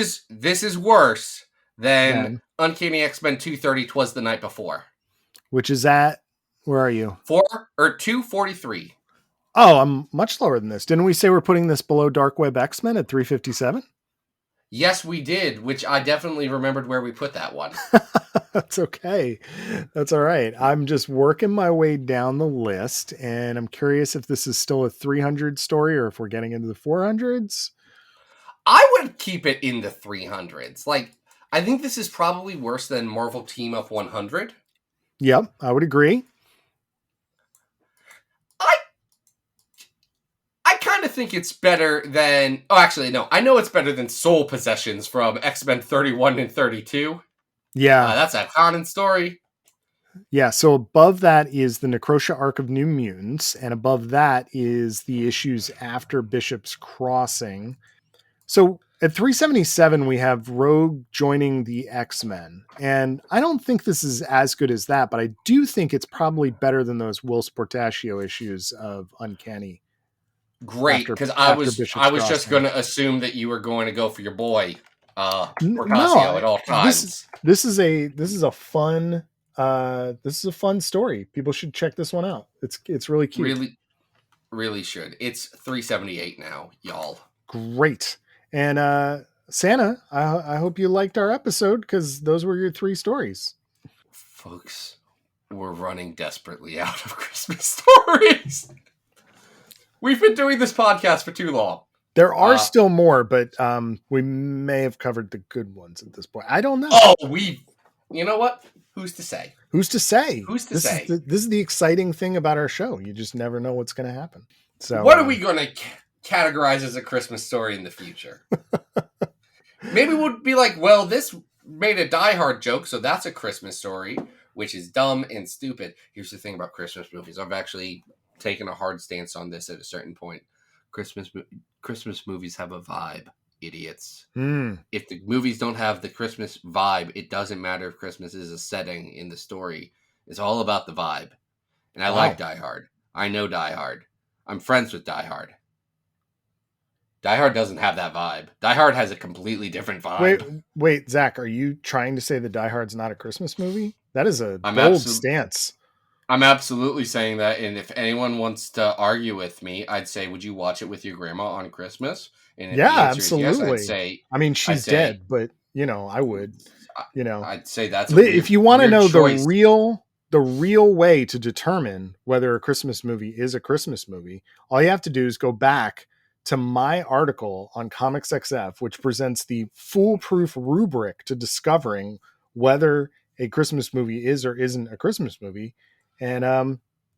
S3: is worse than Uncanny X-Men 230 'Twas the Night Before.
S4: Which is at, where are you?
S3: 243.
S4: Oh, I'm much lower than this. Didn't we say we're putting this below Dark Web X-Men at 357?
S3: Yes, we did, which I definitely remembered where we put that one.
S4: That's okay. That's all right. I'm just working my way down the list, and I'm curious if this is still a 300 story or if we're getting into the 400s.
S3: I would keep it in the 300s. I think this is probably worse than Marvel Team Up 100.
S4: Yep, I would agree.
S3: I kind of think it's better than... Oh, actually, no. I know it's better than Soul Possessions from X-Men 31 and 32.
S4: Yeah.
S3: That's a canon story.
S4: Yeah, so above that is the Necrotia Arc of New Mutants, and above that is the issues after Bishop's Crossing. So at 377, we have Rogue joining the X-Men, and I don't think this is as good as that, but I do think it's probably better than those Will Sportaccio issues of Uncanny.
S3: Great, because I was just going to assume that you were going to go for your boy Porcasio at all times.
S4: This is a fun story. People should check this one out. It's really cute.
S3: Really should. It's 378 now, y'all.
S4: Great. And Santa, I hope you liked our episode, because those were your 3 stories.
S3: Folks, we're running desperately out of Christmas stories. We've been doing this podcast for too long.
S4: There are still more, but we may have covered the good ones at this point. I don't know.
S3: Oh, you know what? Who's to say?
S4: Who's to say?
S3: This
S4: is the exciting thing about our show. You just never know what's going to happen. So,
S3: what are we going to categorize as a Christmas story in the future? Maybe we'll be like, well, this made a Die Hard joke, so that's a Christmas story, which is dumb and stupid. Here's the thing about Christmas movies. I've actually taken a hard stance on this at a certain point. Christmas movies have a vibe, idiots. If the movies don't have the Christmas vibe, it doesn't matter if Christmas is a setting in the story. It's all about the vibe. And I like Die Hard. I know Die Hard. I'm friends with Die Hard. Die Hard doesn't have that vibe. Die Hard has a completely different vibe.
S4: Wait, Zach, are you trying to say that Die Hard's not a Christmas movie? That is a bold stance.
S3: I'm absolutely saying that, and if anyone wants to argue with me, I'd say, would you watch it with your grandma on Christmas? And if the
S4: Yeah,
S3: answer is yes,
S4: absolutely. I mean,
S3: I'd
S4: she's
S3: say,
S4: dead, but I would,
S3: I-
S4: you know,
S3: I'd say that's a
S4: if
S3: weird,
S4: you want to
S3: weird
S4: know
S3: choice.
S4: the real way to determine whether a Christmas movie is a Christmas movie, all you have to do is go back to my article on Comics XF, which presents the foolproof rubric to discovering whether a Christmas movie is or isn't a Christmas movie. And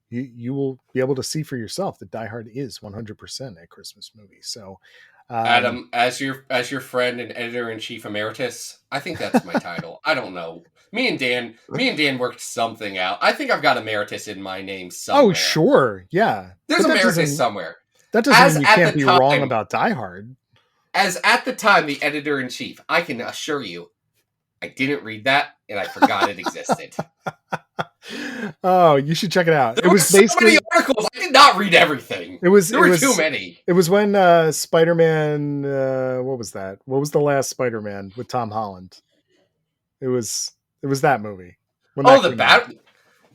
S4: you will be able to see for yourself that Die Hard is 100% a Christmas movie. So
S3: Adam, as your friend and editor in chief emeritus, I think that's my title. I don't know. Me and Dan worked something out. I think I've got emeritus in my name somewhere.
S4: oh, sure. Yeah.
S3: There's
S4: But
S3: emeritus somewhere.
S4: that doesn't
S3: As
S4: mean you
S3: at
S4: can't
S3: the
S4: be wrong
S3: time-
S4: about Die Hard.
S3: As at the time, the editor in chief, I can assure you, I didn't read that and I forgot it existed.
S4: Oh, you should check it out.
S3: There
S4: It was
S3: so
S4: basically
S3: many articles. I did not read everything. There were too many.
S4: It was when Spider-Man. What was that? What was the last Spider-Man with Tom Holland? It was that movie. When
S3: Oh,
S4: that
S3: the
S4: came out.
S3: battle.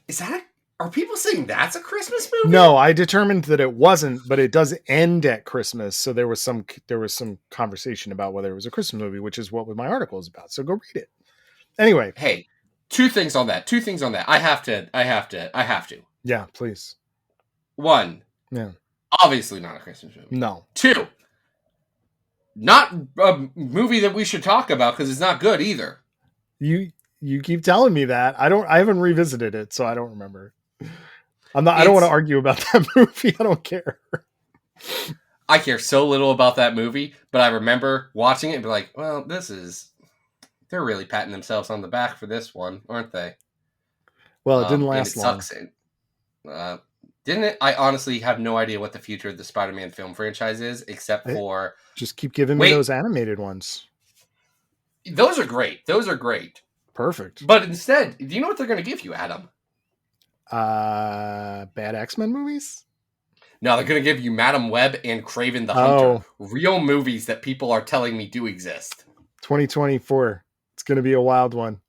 S3: Is that? Are people saying that's a Christmas movie?
S4: No, I determined that it wasn't, but it does end at Christmas. So there was some conversation about whether it was a Christmas movie, which is what my article is about. So go read it. Anyway,
S3: Hey, two things on that. I have to.
S4: yeah, please.
S3: One,
S4: Yeah,
S3: obviously not a Christmas movie.
S4: no.
S3: Two, not a movie that we should talk about because it's not good either.
S4: You keep telling me that. I haven't revisited it, so I don't remember. I don't want to argue about that movie. I don't care.
S3: I care so little about that movie, but I remember watching it and be like, well, they're really patting themselves on the back for this one, aren't they?
S4: Well, it didn't last long.
S3: Sucks. Didn't it? I honestly have no idea what the future of the Spider-Man film franchise is, except for...
S4: Just keep giving me those animated ones.
S3: Those are great.
S4: Perfect.
S3: But instead, do you know what they're going to give you, Adam?
S4: Bad X-Men movies?
S3: No, they're going to give you Madam Web and Kraven the Hunter. Real movies that people are telling me do exist.
S4: 2024. It's going to be a wild one.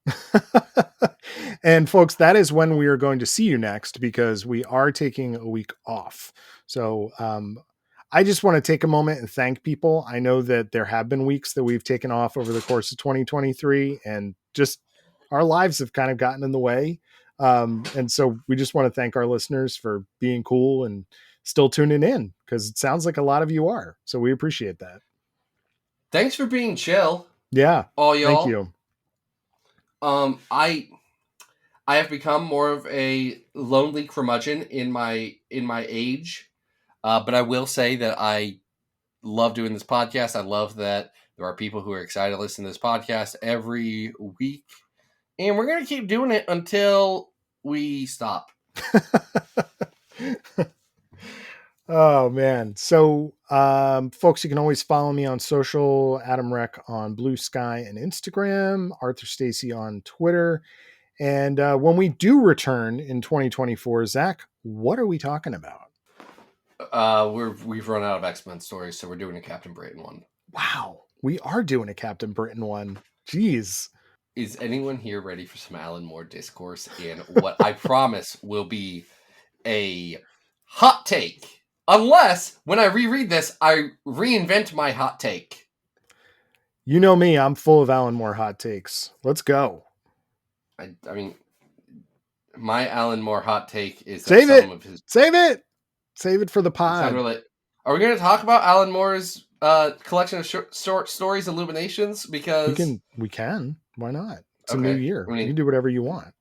S4: And folks, that is when we are going to see you next, because we are taking a week off. So I just want to take a moment and thank people. I know that there have been weeks that we've taken off over the course of 2023, and just our lives have kind of gotten in the way. And so we just want to thank our listeners for being cool and still tuning in, because it sounds like a lot of you are. So we appreciate that.
S3: Thanks for being chill.
S4: Yeah.
S3: All y'all.
S4: Thank you.
S3: I have become more of a lonely curmudgeon in my age. But I will say that I love doing this podcast. I love that there are people who are excited to listen to this podcast every week. And we're going to keep doing it until we stop.
S4: Oh, man. So, folks, you can always follow me on social, Adam Rec on Blue Sky and Instagram, Arthur Stacy on Twitter. And when we do return in 2024, Zach, what are we talking about?
S3: We've run out of X-Men stories, so we're doing a Captain Britain one.
S4: Wow. We are doing a Captain Britain one. Jeez.
S3: Is anyone here ready for some Alan Moore discourse in what I promise will be a hot take? Unless, when I reread this, I reinvent my hot take.
S4: You know me, I'm full of Alan Moore hot takes. Let's go.
S3: I mean, my Alan Moore hot take is
S4: Save
S3: that
S4: it. Save it. Save it for the pod.
S3: Are we going to talk about Alan Moore's collection of short stories, Illuminations? Because
S4: we can. Why not? It's
S3: okay.
S4: a new year.
S3: I mean,
S4: you can do whatever you want.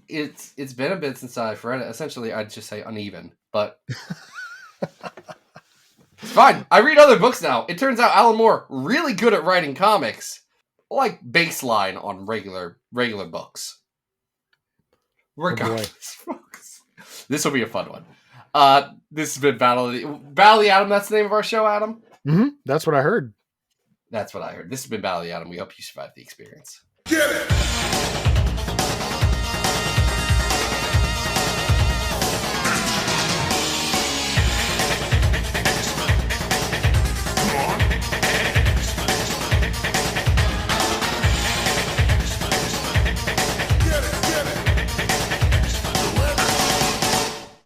S3: It's been a bit since I've read it. Essentially, I'd just say uneven, but it's fine. I read other books now. It turns out Alan Moore really good at writing comics, like baseline on regular books. Regardless, folks, this will be a fun one. This has been Battle of the Atom. That's the name of our show, Adam.
S4: Mm-hmm. That's what I heard.
S3: That's what I heard. This has been Battle of the Atom. We hope you survived the experience.
S2: Get it!